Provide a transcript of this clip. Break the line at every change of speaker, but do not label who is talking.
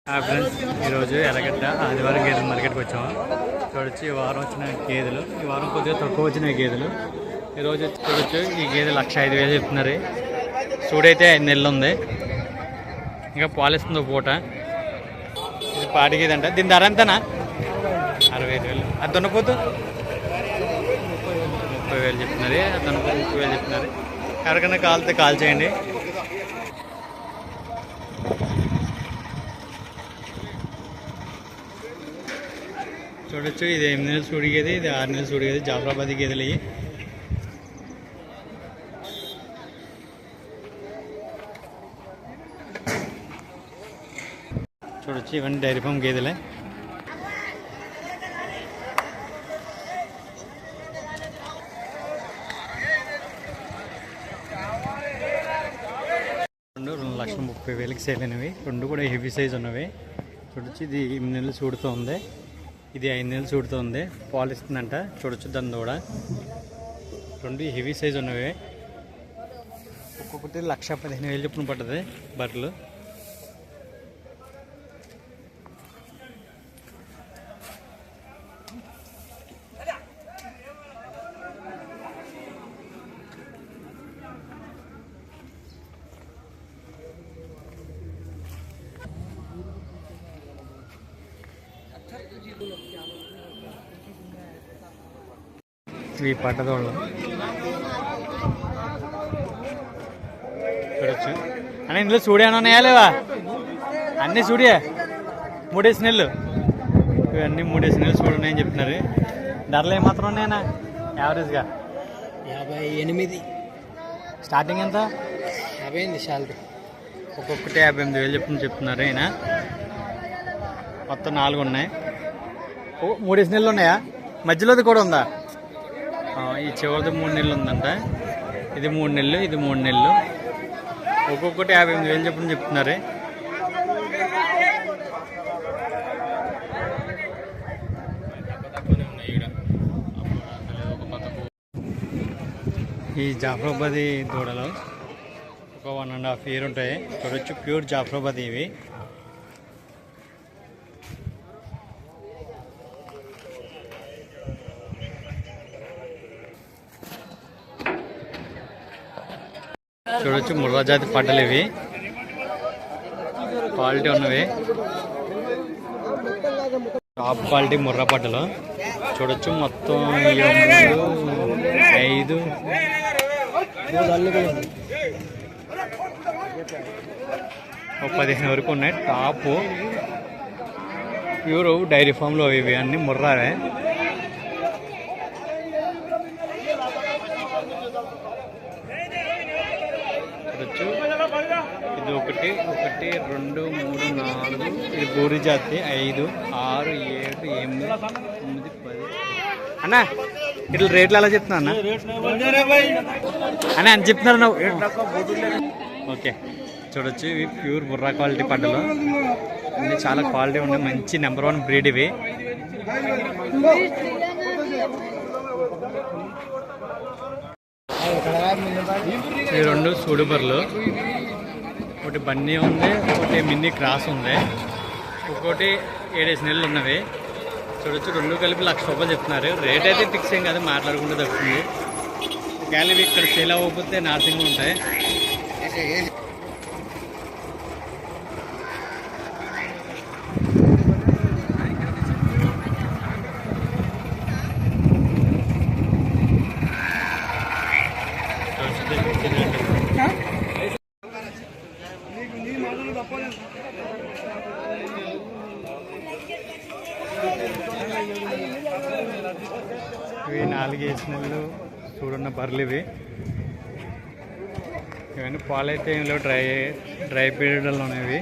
Friends, ఈరోజు ఎర్రగడ్డ ఆదివారం గేదెల మార్కెట్కి వచ్చాము. చూడొచ్చు ఈ వారం వచ్చిన గేదెలు, ఈ వారం కొద్దిగా తక్కువ వచ్చిన గేదెలు. ఈరోజు చూడొచ్చు ఈ గేదె 1,05,000 చెప్తున్నారు. సూడైతే 5 నెలలు ఉంది, ఇంకా పాలిస్తుంది పూట. ఇది పాడి గేదె అంట. దీని ధర ఎంతనా? 65,000. అది దున్నపోతు 30,000 చెప్తున్నారు. అది దున్నపోతు 30,000 చెప్తున్నారు. ఎవరికైనా కాలితే కాల్ చేయండి. చూడొచ్చు ఇది 8 నెలలు సూడి గేది, ఇది 6 నెలలు సూడి గేది. జాఫరాబాదీ గేదెలు ఇవి. చూడొచ్చు ఇవన్నీ డైరీ ఫామ్ గేదెలే. రెండు 2,30,000కి సేల్ అయినవి. రెండు కూడా హెవీ సైజ్ ఉన్నవి. చూడొచ్చు ఇది 8 నెలలు సూడుతూ ఉంది, ఇది 5 నెలలు చూడుతుంది. పాలు ఇస్తుందంట. చూడొచ్చు దాని కూడా రెండు హెవీ సైజ్ ఉన్నవి. ఒక్కొక్కటి 1,15,000 చొప్పున పడుతుంది బర్రెలు. ఈ పట్టదోళ్ళు చూడొచ్చు. అని ఇందులో సూడియాను ఉన్నాయా లేవా? అన్నీ సూడియా. 3 నెలలు ఇవన్నీ 3 నెలలు సూడి ఉన్నాయని చెప్తున్నారు. ధరలు ఏమాత్రం ఉన్నాయన్నా? యావరేజ్గా
58.
స్టార్టింగ్ ఎంత?
50 శాలరీ.
ఒక్కొక్కటి 58,000 చెప్తున్నారు. అయినా మొత్తం 4 ఉన్నాయి. 3 నెలలు ఉన్నాయా? మధ్యలోది కూడా ఉందా? ఈ చివరిది 3 నెలలు ఉందంట. ఇది 3 నెలలు, ఇది 3 నెలలు. ఒక్కొక్కటి 58,000 చొప్పున చెప్తున్నారు. ఈ జాఫరాబాదీ దూడలు ఒక 1.5 year ఉంటాయి. చూడొచ్చు ప్యూర్ జాఫరాబాదీ ఇవి. చూడొచ్చు ముర్రా జాతి పడ్డలు ఇవి, క్వాలిటీ ఉన్నవి. టాప్ క్వాలిటీ ముర్రా పడ్డలు. చూడొచ్చు మొత్తం 5 15 వరకు ఉన్నాయి. టాప్ ప్యూర్ డైరీ ఫామ్లో ఇవి అన్నీ ముర్రావే. ఇది 1 2 3 4. ఇది బూరి జాతి 5 6 7 8 9 10. అన్నా ఇట్లా రేట్లు ఎలా చెప్తున్నా అన్న? అని అని చెప్తున్నారు నువ్వు. ఓకే. చూడొచ్చు ఇవి ప్యూర్ బుర్రా క్వాలిటీ పడ్డలు. అన్నీ చాలా క్వాలిటీ ఉన్నాయి. మంచి నెంబర్ 1 బ్రీడ్ ఇవి. ఈ 2 సూడి బర్రెలు. ఒకటి బన్నీ ఉంది, ఒకటి మిన్నీ క్రాస్ ఉంది. ఒక్కొక్కటి 7 నెలలు ఉన్నవి. చూడొచ్చు 2 కలిపి 1,00,000 రూపాయలు చెప్తున్నారు. రేట్ అయితే ఫిక్స్ ఏం కాదు, మాట్లాడుకుంటే తగ్గుతుంది. ఒకవేళ ఇవి ఇక్కడ సేల్ అవ్వకపోతే నార్సింగ్ ఉంటాయి. ఇవి 4 నెలలు చూడున్న బర్రెలు ఇవి. ఇవన్నీ పాలైతే ఇందులో డ్రై పీరియడ్లో ఉన్నాయి.